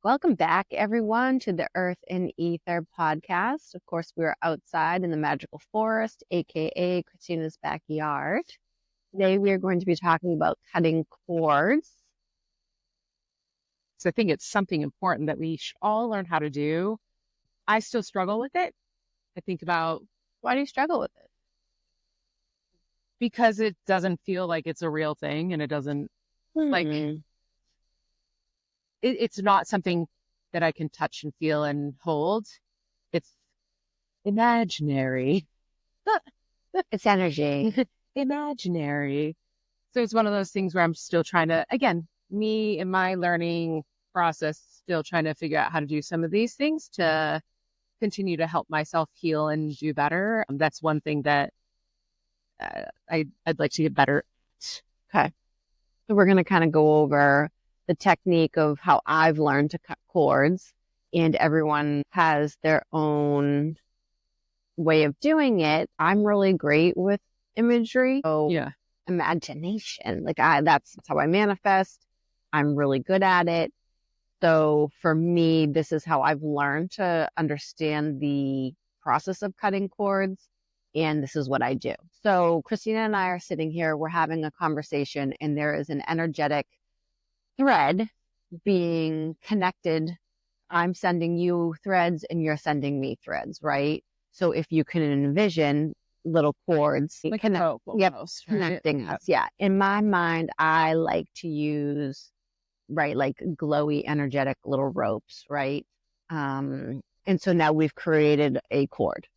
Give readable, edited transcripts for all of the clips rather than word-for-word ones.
Welcome back, everyone, to the Earth and Ether podcast. Of course, we're outside in the magical forest, aka Christina's backyard. Today, we are going to be talking about cutting cords. So I think it's something important that we should all learn how to do. I still struggle with it. I think about Why do you struggle with it? because it doesn't feel like it's a real thing, and it doesn't it's not something that I can touch and feel and hold. It's imaginary. It's energy. Imaginary. So it's one of those things where I'm still trying to, again, me in my learning process, still trying to figure out how to do some of these things to continue to help myself heal and do better. That's one thing that I'd like to get better at. Okay. So we're going to kind of go over the technique of how I've learned to cut cords, and everyone has their own way of doing it. I'm really great with imagery. So Yeah. imagination, that's how I manifest. I'm really good at it. So for me, this is how I've learned to understand the process of cutting cords. And this is what I do. So Christina and I are sitting here, we're having a conversation, and there is an energetic thread being connected. I'm sending you threads and you're sending me threads, right? So if you can envision little cords Like a rope almost, right? connecting us. Yeah. In my mind, I like to use, right, like glowy, energetic little ropes, right? And so now we've created a cord.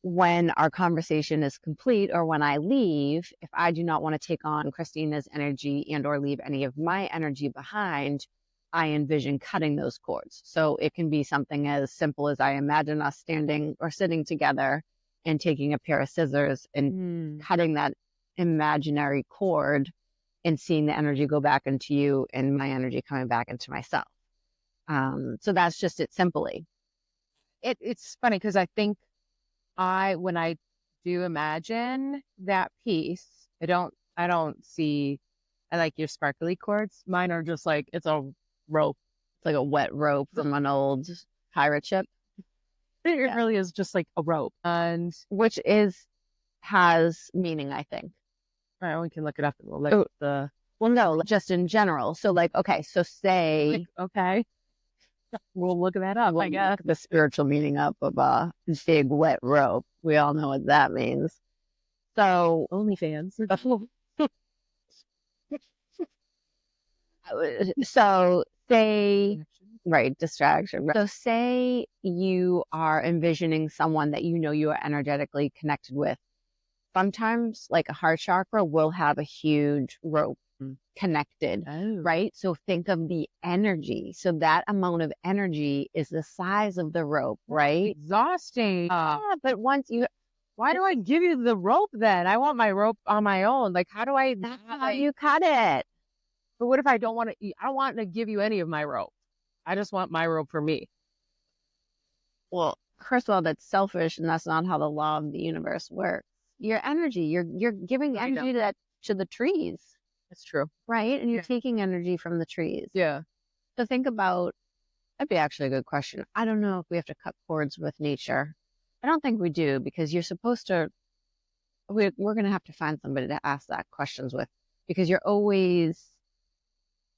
When our conversation is complete, or when I leave, if I do not want to take on Christina's energy and or leave any of my energy behind, I envision cutting those cords. So it can be something as simple as I imagine us standing or sitting together and taking a pair of scissors and cutting that imaginary cord and seeing the energy go back into you and my energy coming back into myself. So that's just it simply. It's funny because I think when I do imagine that piece, I don't see, I like your sparkly cords. Mine are just like, it's a rope. It's like a wet rope from an old pirate ship. It really is just like a rope. And which has meaning, I think. Right, we can look it up. No, just in general. So okay, so say, okay, we'll look that up. I guess the spiritual meaning up of a big wet rope. We all know what that means. So OnlyFans. So say, right, distraction. So say you are envisioning someone that you know you are energetically connected with. Sometimes like a heart chakra will have a huge rope connected, right? So think of the energy. So that amount of energy is the size of the rope, right? Exhausting. But why do I give you the rope then? I want my rope on my own. Like, how do I? That's how you cut it. But what if I don't want to? I don't want to give you any of my rope. I just want my rope for me. Well, first of all, that's selfish, and that's not how the law of the universe works. Your energy, you're giving energy to the trees. That's true. Right? And you're taking energy from the trees. Yeah. So think about, that'd be actually a good question. I don't know if we have to cut cords with nature. I don't think we do, because you're supposed to, we're going to have to find somebody to ask that questions with, because you're always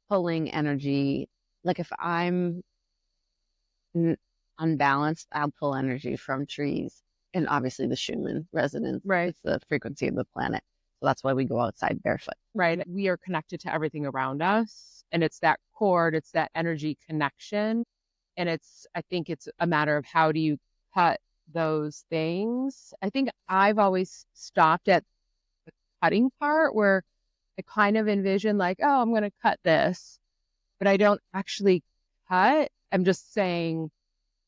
pulling energy. Like if I'm unbalanced, I'll pull energy from trees, and obviously the Schumann resonance. Right. It's the frequency of the planet. So that's why we go outside barefoot. Right. We are connected to everything around us, and it's that cord, it's that energy connection. And I think it's a matter of how do you cut those things. I think I've always stopped at the cutting part, where I kind of envision like, oh, I'm going to cut this, but I don't actually cut. I'm just saying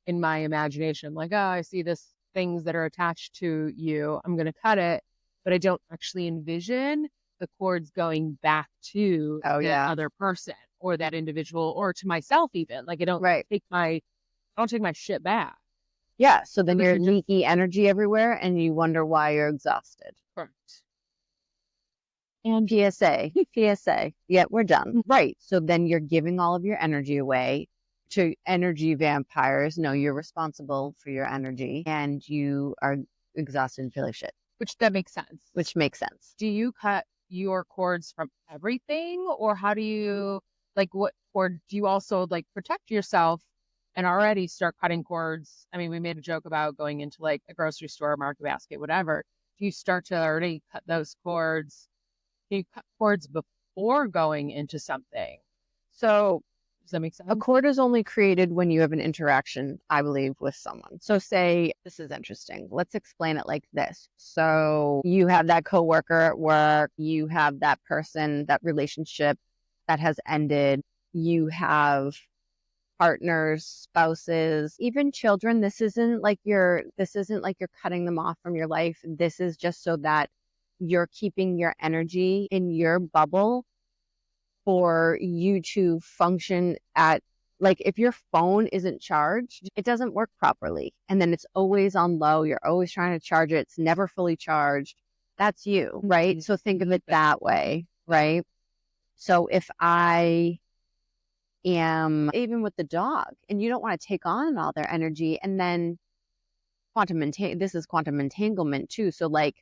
in my imagination, like, oh, I see this things that are attached to you. I'm going to cut it, but I don't actually envision the cords going back to the other person or that individual or to myself even. Like I don't take my shit back. Yeah. So then you're leaky energy everywhere and you wonder why you're exhausted. Correct. And PSA. Yeah, we're done. Right. So then you're giving all of your energy away. To energy vampires, no, you're responsible for your energy and you are exhausted and feel like shit, Which that makes sense. which makes sense. Do you cut your cords from everything, or how do you what, or do you also like protect yourself and already start cutting cords? I mean, we made a joke about going into like a grocery store, market basket, whatever. Do you start to already cut those cords? Do you cut cords before going into something? So Does that make sense? a cord is only created when you have an interaction, I believe, with someone. So say, this is interesting. Let's explain it like this. So you have that coworker at work, you have that person, that relationship that has ended, you have partners, spouses, even children. This isn't like you're cutting them off from your life. This is just so that you're keeping your energy in your bubble for you to function at, like, if your phone isn't charged, it doesn't work properly. And then it's always on low. You're always trying to charge it. It's never fully charged. That's you, right? So think of it that way, right? So if I am even with the dog and you don't want to take on all their energy, and then this is quantum entanglement too. So like,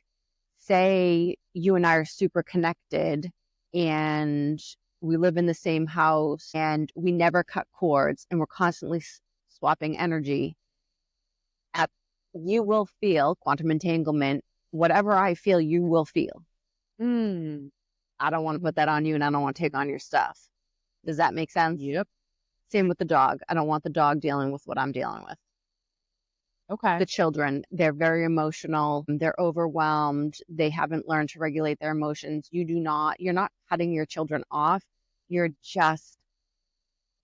say you and I are super connected and we live in the same house and we never cut cords and we're constantly swapping energy. You will feel quantum entanglement. Whatever I feel, you will feel. I don't want to put that on you and I don't want to take on your stuff. Does that make sense? Yep. Same with the dog. I don't want the dog dealing with what I'm dealing with. Okay. The children, they're very emotional. They're overwhelmed. They haven't learned to regulate their emotions. You're not cutting your children off. You're just,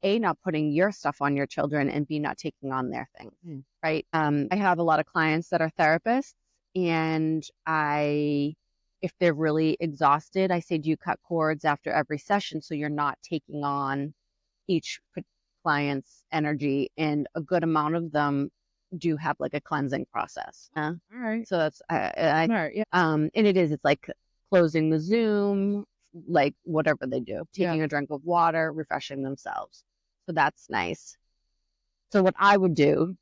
A, not putting your stuff on your children, and B, not taking on their things, right? I have a lot of clients that are therapists, and if they're really exhausted, I say, do you cut cords after every session so you're not taking on each client's energy? And a good amount of them do have like a cleansing process. All right. So that's All right. Yeah. and it's like closing the Zoom, like whatever they do, taking a drink of water, refreshing themselves. So that's nice. So what I would do,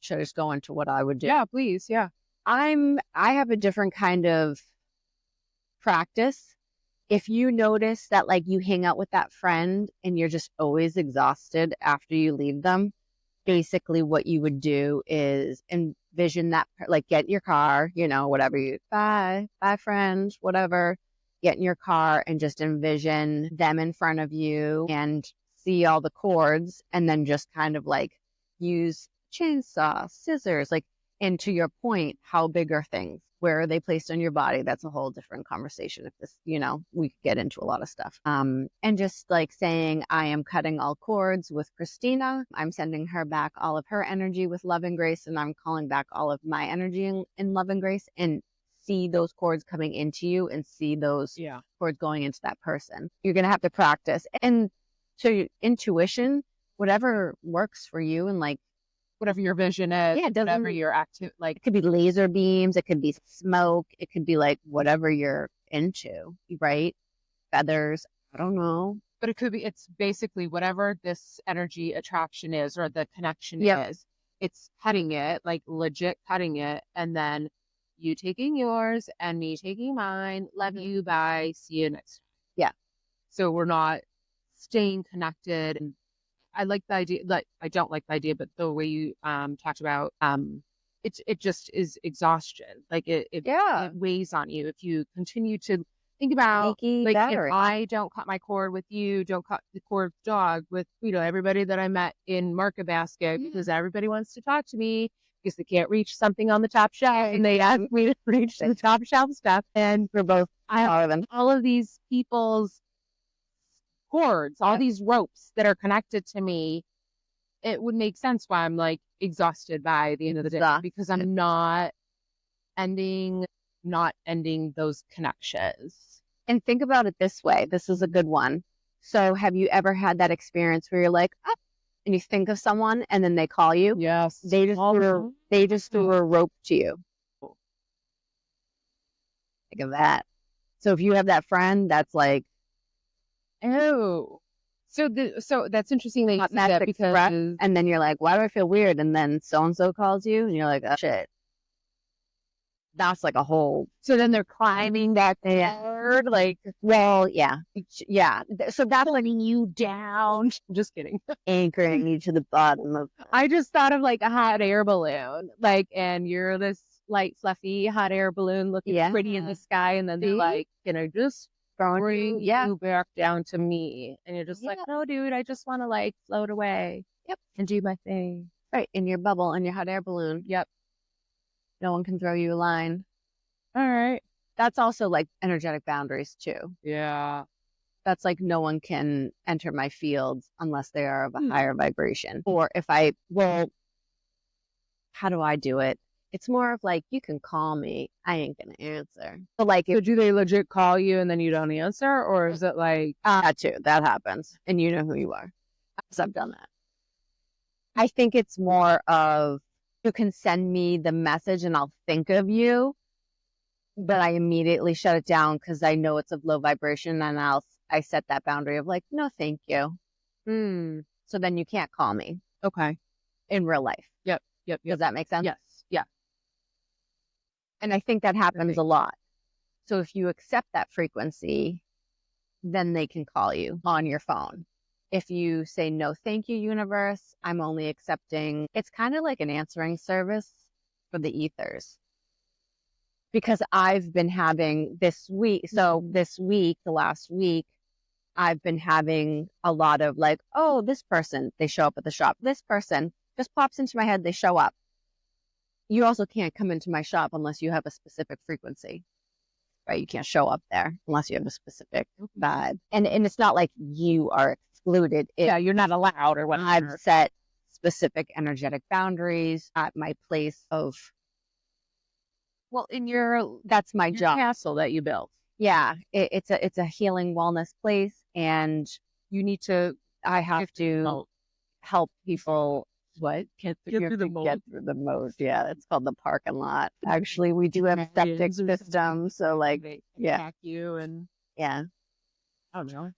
should I just go into what I would do? Yeah, please. Yeah. I have a different kind of practice. If you notice that like you hang out with that friend and you're just always exhausted after you leave them, basically what you would do is envision that, like, get in your car, whatever bye friends, whatever, get in your car and just envision them in front of you and see all the cords, and then just kind of like use chainsaw, scissors, like, and to your point, how big are things? Where are they placed on your body? That's a whole different conversation. If this, we could get into a lot of stuff. And just like saying, I am cutting all cords with Christina. I'm sending her back all of her energy with love and grace. And I'm calling back all of my energy in love and grace, and see those cords coming into you and see those cords going into that person. You're going to have to practice. And so your intuition, whatever works for you, and like, whatever your vision is, whatever you're active, like, it could be laser beams, it could be smoke, it could be like whatever you're into, right? Feathers, I don't know. But it's basically whatever this energy attraction is or the connection is. It's cutting it, like legit cutting it, and then you taking yours and me taking mine. Love you, bye, see you next time. Yeah. So we're not staying connected. And I like the idea, like, I don't like the idea, but the way you talked about it just is exhaustion. Like it weighs on you if you continue to think about like battery. If I don't cut my cord with you, don't cut the cord with the dog, with everybody that I met in Market Basket, because everybody wants to talk to me because they can't reach something on the top shelf, and they ask me to reach the top shelf stuff. And for both, all of these people's cords, all these ropes that are connected to me, it would make sense why I'm like exhausted by the end of the day, because I'm not ending those connections. And think about it this way. This is a good one. So have you ever had that experience where you're like, oh, and you think of someone and then they call you? Yes. They just threw a rope to you. Think of that. So if you have that friend that's like, oh, So that's interesting that you Hot say that Magic Express, because and then you're like, why do I feel weird? And then so-and-so calls you and you're like, oh shit. That's like a whole, so then they're climbing that cord, like well, yeah. So that's like pulling you down. Just kidding. anchoring you to the bottom of, I just thought of like a hot air balloon, like, and you're this light, fluffy hot air balloon looking pretty in the sky, and then they're See? like, just bring yeah. you back down to me, and you're just like, Yeah. no, dude, I just want to like float away, and do my thing. Right. In your bubble, in your hot air balloon. Yep. No one can throw you a line. All right. That's also like energetic boundaries too. Yeah. That's like no one can enter my fields unless they are of a higher vibration. Or if how do I do it? It's more of like, you can call me. I ain't going to answer. So like, So do they legit call you and then you don't answer? Or is it like, that too, that happens. And you know who you are. So I've done that. I think it's more of, you can send me the message and I'll think of you, but I immediately shut it down because I know it's of low vibration, and I set that boundary of like, no, thank you. So then you can't call me. Okay. In real life. Yep. Does that make sense? Yes. Yeah. And I think that happens a lot. So if you accept that frequency, then they can call you on your phone. If you say, no, thank you, universe, I'm only accepting, it's kind of like an answering service for the ethers. Because I've been having this week, the last week, I've been having a lot of like, oh, this person, they show up at the shop. This person just pops into my head, they show up. You also can't come into my shop unless you have a specific frequency, right? You can't show up there unless you have a specific vibe. And it's not like you are excluded. You're not allowed or whatever. I've set specific energetic boundaries at my place of, well, in that's my job. Castle that you built. Yeah, it's a healing wellness place, and I have to help people get through the moat. Yeah, it's called the parking lot. Actually, we do have septic systems, so like, they attack you and I don't know.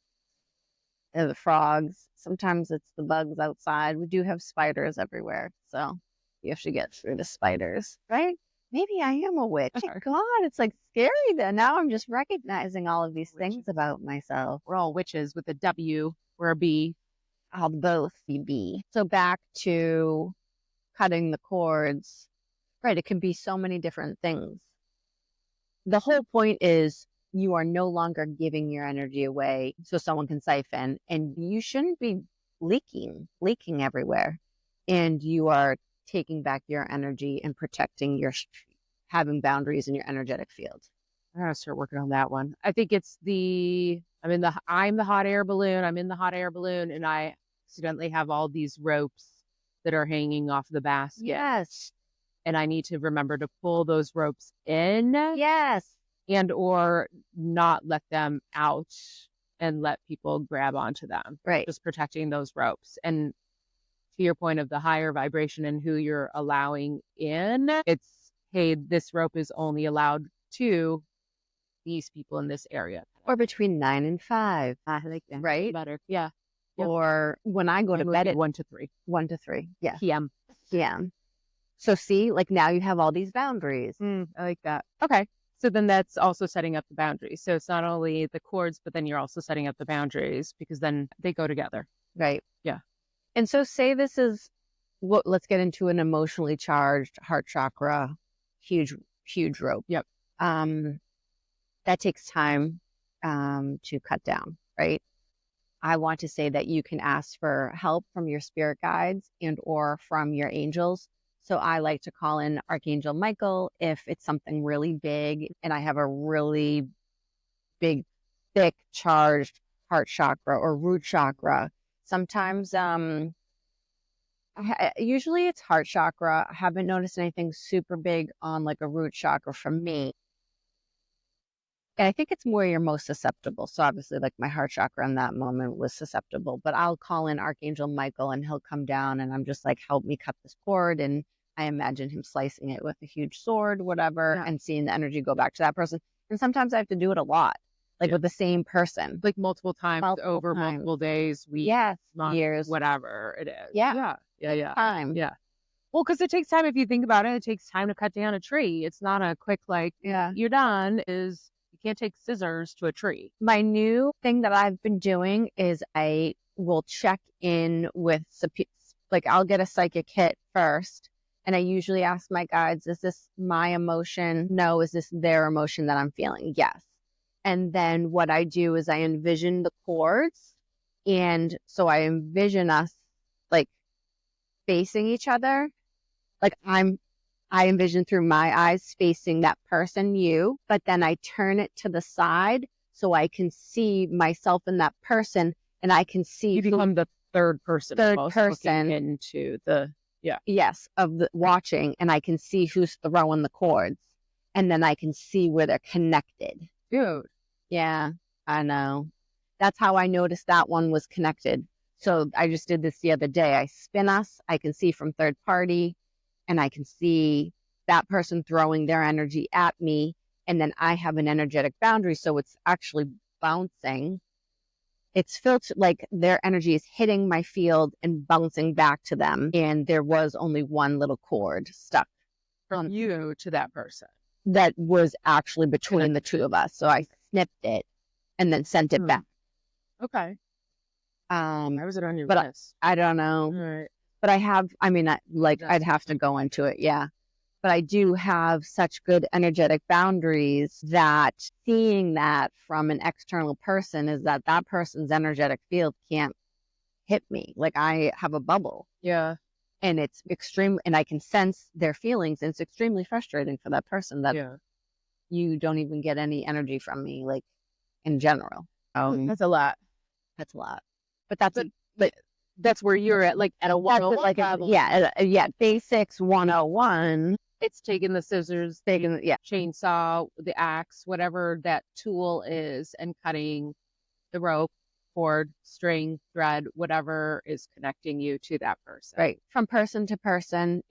The frogs. Sometimes it's the bugs outside. We do have spiders everywhere, so you have to get through the spiders, right? Maybe I am a witch. Oh, God, it's like scary then. Now I'm just recognizing all of these things about myself. We're all witches with a W or a B. I'll both be B. So back to cutting the cords, right? It can be so many different things. The whole point is you are no longer giving your energy away so someone can siphon, and you shouldn't be leaking everywhere. And you are taking back your energy and protecting having boundaries in your energetic field. I gotta start working on that one. I think it's I'm the hot air balloon. I'm in the hot air balloon, and I accidentally have all these ropes that are hanging off the basket. Yes. And I need to remember to pull those ropes in. Yes. And or not let them out and let people grab onto them. Right. Just protecting those ropes. And to your point of the higher vibration and who you're allowing in, it's, hey, this rope is only allowed to these people in this area. Or between 9 and 5. I like that. Right? Better. Yeah. Yep. Or when I go to bed at 1 to 3. 1 to 3. Yeah. PM. Yeah. So see, like now you have all these boundaries. I like that. Okay. So then that's also setting up the boundaries. So it's not only the cords, but then you're also setting up the boundaries because then they go together. Right. Yeah. And so say this is let's get into an emotionally charged heart chakra, huge rope. Yep. That takes time to cut down, right? I want to say that you can ask for help from your spirit guides and or from your angels. So I like to call in Archangel Michael if it's something really big and I have a really big, thick, charged heart chakra or root chakra. Sometimes, usually it's heart chakra. I haven't noticed anything super big on like a root chakra from me. And I think it's where you're most susceptible. So obviously like my heart chakra in that moment was susceptible, but I'll call in Archangel Michael and he'll come down and I'm just like, help me cut this cord. And I imagine him slicing it with a huge sword, whatever, and seeing the energy go back to that person. And sometimes I have to do it a lot. like with the same person. Like multiple times Multiple over times. multiple days, weeks, Yes, months, years. whatever it is. Yeah. Yeah. Time. Yeah. Well, because it takes time. If you think about it, it takes time to cut down a tree. It's not a quick, like, Yeah. you're done. You can't take scissors to a tree. My new thing that I've been doing is I will check in with, like, I'll get a psychic hit first. And I usually ask my guides, is this my emotion? No. Is this their emotion that I'm feeling? Yes. And then what I do is I envision the chords. And so I envision us like facing each other. Like I envision through my eyes facing that person, you, but then I turn it to the side so I can see myself in that person, and I can see You become the third person. Looking into the, yes, of the watching, and I can see who's throwing the chords, and then I can see where they're connected. Dude. Yeah, I know. That's how I noticed that one was connected. So I just did this the other day. I spin us, I can see from third party, and I can see that person throwing their energy at me. And then I have an energetic boundary. So it's actually bouncing. It's filtered, like their energy is hitting my field and bouncing back to them. And there was only one little cord stuck from you to that person that was actually between the two of us. So I snipped it and then sent it back. Okay. Why was it on your but list? I don't know. Right. But I have, I'd have to go into it. Yeah. But I do have such good energetic boundaries that seeing that from an external person is that person's energetic field can't hit me. Like I have a bubble. Yeah. And it's extreme, and I can sense their feelings. And it's extremely frustrating for that person that you don't even get any energy from me, like in general. That's a lot. That's a lot. But that's where you're at, like at a 101 level. Basics 101. It's taking the scissors, chainsaw, the axe, whatever that tool is, and cutting the rope, cord, string, thread, whatever is connecting you to that person. Right. From person to person,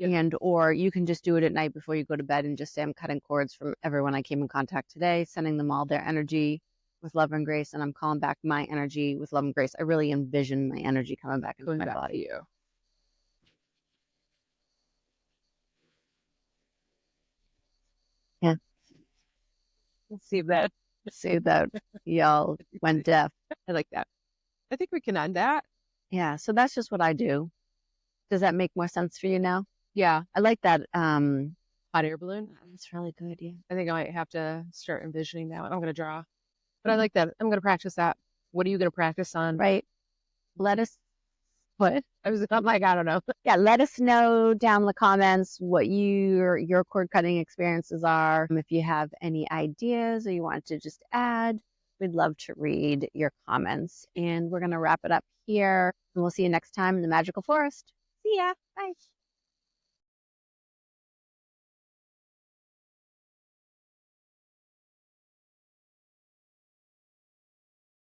or you can just do it at night before you go to bed and just say, I'm cutting cords from everyone I came in contact today, sending them all their energy with love and grace, and I'm calling back my energy with love and grace. I really envision my energy coming back into my body. Yeah. See that y'all went deaf. I like that. I think we can end that. Yeah. So that's just what I do. Does that make more sense for you now? Yeah. I like that. Hot air balloon. That's really good. Yeah. I think I might have to start envisioning that. I'm going to draw. But I like that. I'm going to practice that. What are you going to practice on? Right. Let us. What? I was like, I don't know. Yeah. Let us know down in the comments what your cord cutting experiences are. If you have any ideas or you want to just add, we'd love to read your comments. And we're going to wrap it up here. And we'll see you next time in the Magical Forest. See ya. Bye.